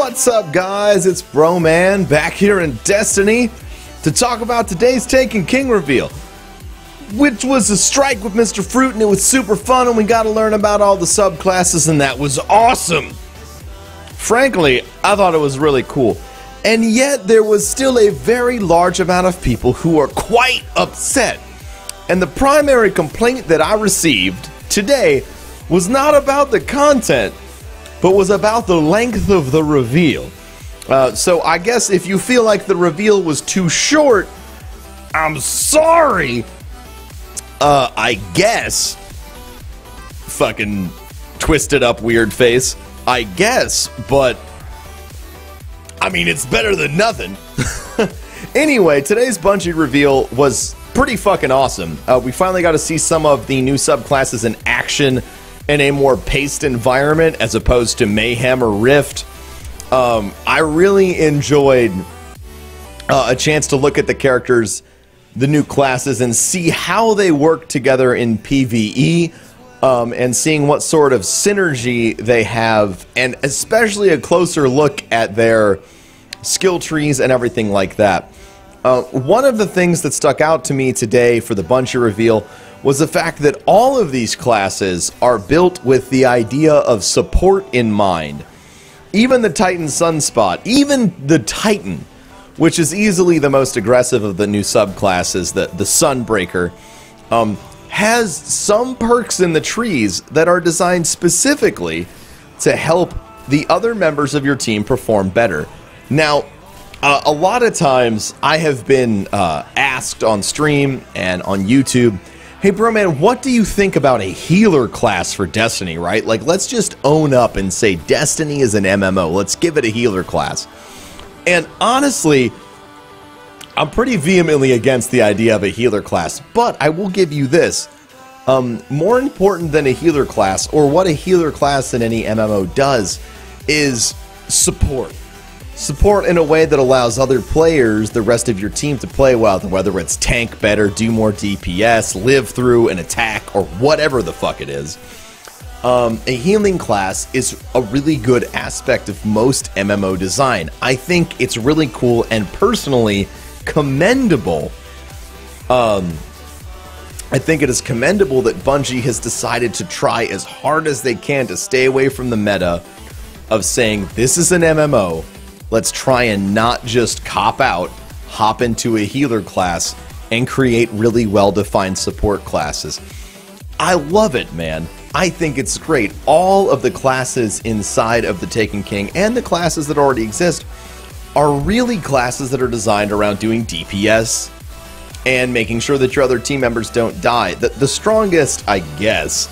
What's up, guys? It's Bro-Man back here in Destiny to talk about today's Taken King reveal, which was a strike with Mr. Fruit, and it was super fun, and we got to learn about all the subclasses, and that was awesome. Frankly, I thought it was really cool, and yet there was still a very large amount of people who are quite upset. And the primary complaint that I received today was not about the content, but was about the length of the reveal. So I guess if you feel like the reveal was too short, I'm sorry. I guess. Fucking twisted up weird face. I guess, but I mean, it's better than nothing. Anyway, today's Bungie reveal was pretty fucking awesome. We finally got to see some of the new subclasses in action in a more paced environment as opposed to Mayhem or Rift. I really enjoyed a chance to look at the characters, the new classes, and see how they work together in PvE, and seeing what sort of synergy they have, and especially a closer look at their skill trees and everything like that. One of the things that stuck out to me today for the Bungie reveal was the fact that all of these classes are built with the idea of support in mind. Even the Titan Sunspot, even the Titan, which is easily the most aggressive of the new subclasses, the Sunbreaker, has some perks in the trees that are designed specifically to help the other members of your team perform better. Now, a lot of times I have been asked on stream and on YouTube, hey, bro, man, what do you think about a healer class for Destiny, right? Like, let's just own up and say Destiny is an MMO. Let's give it a healer class. And honestly, I'm pretty vehemently against the idea of a healer class, but I will give you this. More important than a healer class, or what a healer class in any MMO does, is support. Support in a way that allows other players, the rest of your team, to play well, whether it's tank better, do more DPS, live through an attack, or whatever the fuck it is. A healing class is a really good aspect of most MMO design. I think it's really cool and personally commendable. I think it is commendable that Bungie has decided to try as hard as they can to stay away from the meta of saying, this is an MMO. Let's try and not just cop out, hop into a healer class, and create really well-defined support classes. I love it, man. I think it's great. All of the classes inside of the Taken King and the classes that already exist are really classes that are designed around doing DPS and making sure that your other team members don't die. The strongest, I guess,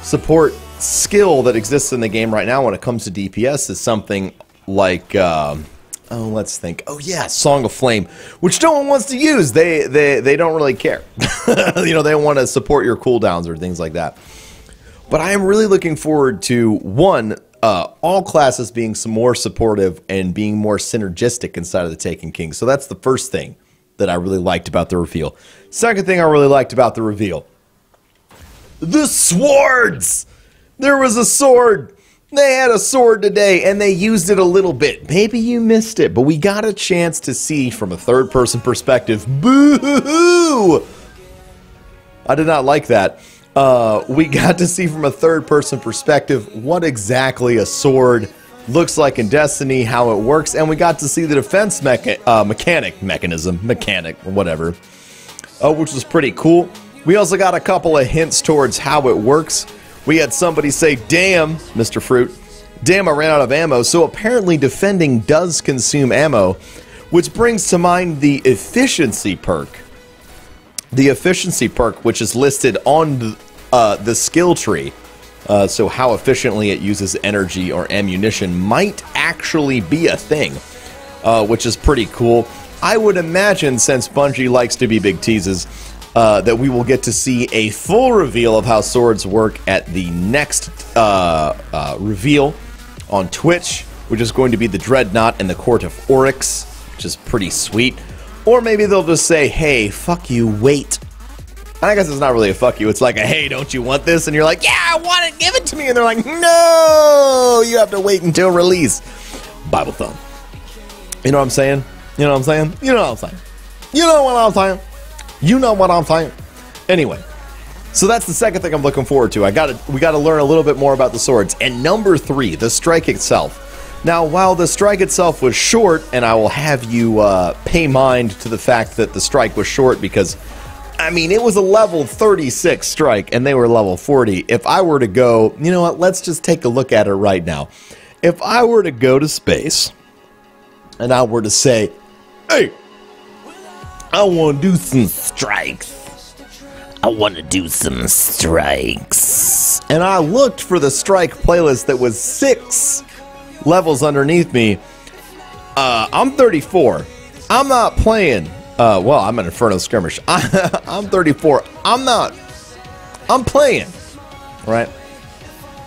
support skill that exists in the game right now when it comes to DPS is something like, let's think. Oh yeah, Song of Flame, which no one wants to use. They don't really care. You know, they want to support your cooldowns or things like that. But I am really looking forward to, one, all classes being some more supportive and being more synergistic inside of the Taken King. So that's the first thing that I really liked about the reveal. Second thing I really liked about the reveal, the swords! There was a sword! They had a sword today, and they used it a little bit. Maybe you missed it, but we got a chance to see from a third-person perspective. Boo-hoo! I did not like that. We got to see from a third-person perspective what exactly a sword looks like in Destiny, how it works, and we got to see the defense mechanism, whatever, which was pretty cool. We also got a couple of hints towards how it works. We had somebody say, damn, Mr. Fruit, damn, I ran out of ammo. So apparently defending does consume ammo, which brings to mind the efficiency perk. The efficiency perk, which is listed on the skill tree. So how efficiently it uses energy or ammunition might actually be a thing, which is pretty cool. I would imagine, since Bungie likes to be big teases, that we will get to see a full reveal of how swords work at the next reveal on Twitch, which is going to be the Dreadnought in the Court of Oryx, which is pretty sweet. Or maybe they'll just say, hey, fuck you, wait. I guess it's not really a fuck you, it's like a, hey, don't you want this? And you're like, yeah, I want it, give it to me. And they're like, no, you have to wait until release. Bible thumb. You know what I'm saying? You know what I'm saying? You know what I'm saying? You know what I'm saying? You know what I'm saying? Anyway, so that's the second thing I'm looking forward to. We got to learn a little bit more about the swords. And number 3, the strike itself. Now, while the strike itself was short, and I will have you pay mind to the fact that the strike was short because, I mean, it was a level 36 strike, and they were level 40. If I were to go, you know what, let's just take a look at it right now. If I were to go to space, and I were to say, hey, I want to do some strikes. I want to do some strikes. And I looked for the strike playlist that was 6 levels underneath me. I'm 34. I'm not playing. Well, I'm an Inferno Skirmish. I'm 34. I'm playing. Right?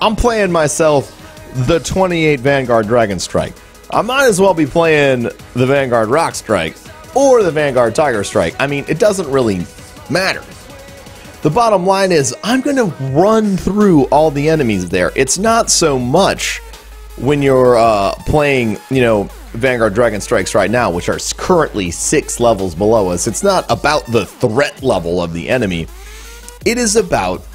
I'm playing myself the 28 Vanguard Dragon Strike. I might as well be playing the Vanguard Rock Strike or the Vanguard Tiger Strike. I mean, it doesn't really matter. The bottom line is I'm going to run through all the enemies there. It's not so much when you're playing, you know, Vanguard Dragon Strikes right now, which are currently 6 levels below us. It's not about the threat level of the enemy. It is about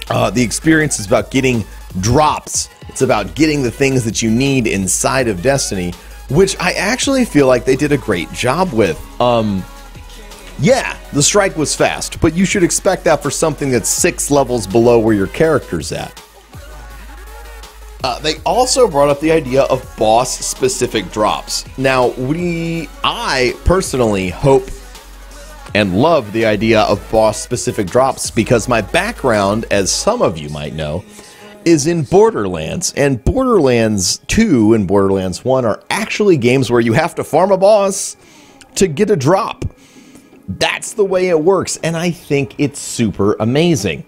the experience. Is about getting drops. It's about getting the things that you need inside of Destiny, which I actually feel like they did a great job with. Yeah, the strike was fast, but you should expect that for something that's 6 levels below where your character's at. They also brought up the idea of boss-specific drops. Now, I personally hope and love the idea of boss-specific drops because my background, as some of you might know, is in Borderlands, and Borderlands 2 and Borderlands 1 are actually games where you have to farm a boss to get a drop. That's the way it works, and I think it's super amazing.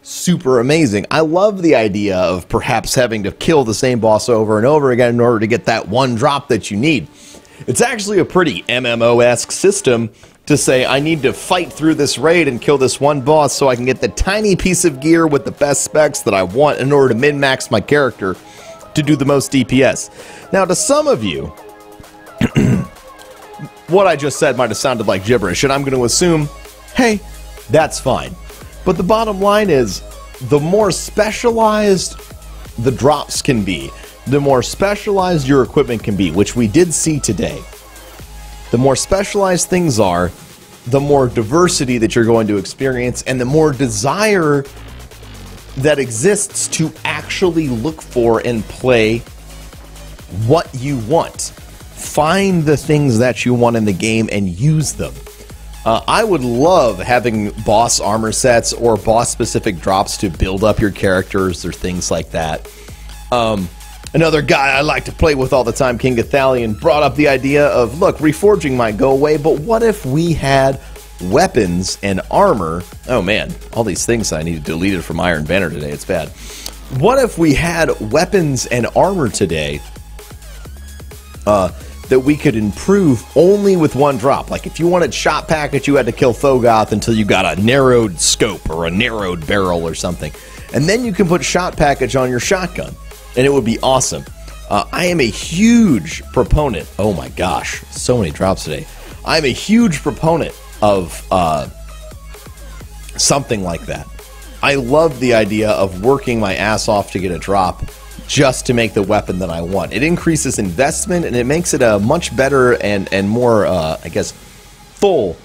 Super amazing. I love the idea of perhaps having to kill the same boss over and over again in order to get that one drop that you need. It's actually a pretty MMO-esque system to say, I need to fight through this raid and kill this one boss so I can get the tiny piece of gear with the best specs that I want in order to min-max my character to do the most DPS. Now, to some of you, what I just said might have sounded like gibberish, and I'm going to assume, hey, that's fine. But the bottom line is, the more specialized the drops can be, the more specialized your equipment can be, which we did see today. The more specialized things are, the more diversity that you're going to experience, and the more desire that exists to actually look for and play what you want. Find the things that you want in the game and use them. I would love having boss armor sets or boss-specific drops to build up your characters or things like that. Another guy I like to play with all the time, King Gathalion, brought up the idea of, look, reforging might go away, but what if we had weapons and armor? Oh man, all these things I need to delete from Iron Banner today, it's bad. What if we had weapons and armor today that we could improve only with one drop? Like if you wanted shot package, you had to kill Thogoth until you got a narrowed scope or a narrowed barrel or something. And then you can put shot package on your shotgun. And it would be awesome. I am a huge proponent. Oh my gosh, so many drops today. I'm a huge proponent of something like that. I love the idea of working my ass off to get a drop just to make the weapon that I want. It increases investment and it makes it a much better and more, I guess, full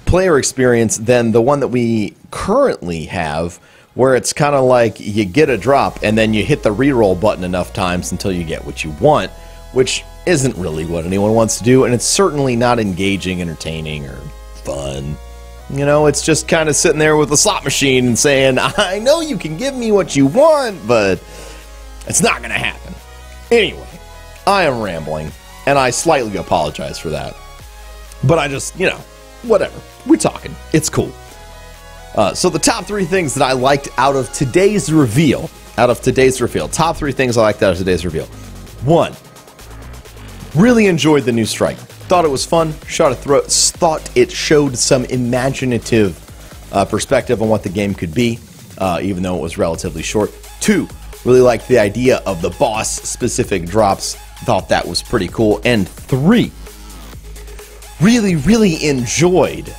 player experience than the one that we currently have, where it's kind of like you get a drop and then you hit the reroll button enough times until you get what you want, which isn't really what anyone wants to do, and it's certainly not engaging, entertaining, or fun. You know, it's just kind of sitting there with a slot machine and saying, I know you can give me what you want, but it's not going to happen. Anyway, I am rambling, and I slightly apologize for that. But I just, you know, whatever. We're talking. It's cool. So the top 3 things that I liked out of today's reveal. Top 3 things I liked out of today's reveal. 1, really enjoyed the new strike. Thought it was fun. Thought it showed some imaginative perspective on what the game could be, even though it was relatively short. 2, really liked the idea of the boss-specific drops. Thought that was pretty cool. And 3, really enjoyed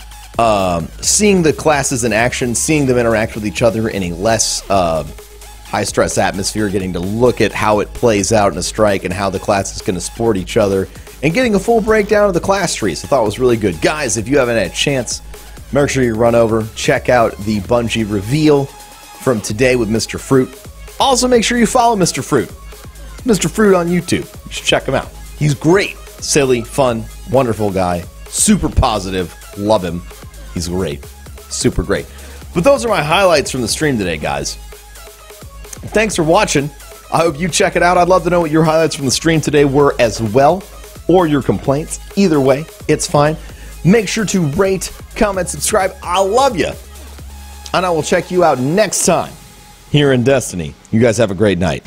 seeing the classes in action, seeing them interact with each other in a less high-stress atmosphere, getting to look at how it plays out in a strike and how the classes can support each other, and getting a full breakdown of the class trees. I thought it was really good. Guys, if you haven't had a chance, make sure you run over, check out the Bungie reveal from today with Mr. Fruit. Also, make sure you follow Mr. Fruit. Mr. Fruit on YouTube. You should check him out. He's great. Silly, fun, wonderful guy. Super positive. Love him. He's great. Super great. But those are my highlights from the stream today, guys. Thanks for watching. I hope you check it out. I'd love to know what your highlights from the stream today were as well, or your complaints. Either way, it's fine. Make sure to rate, comment, subscribe. I love you. And I will check you out next time here in Destiny. You guys have a great night.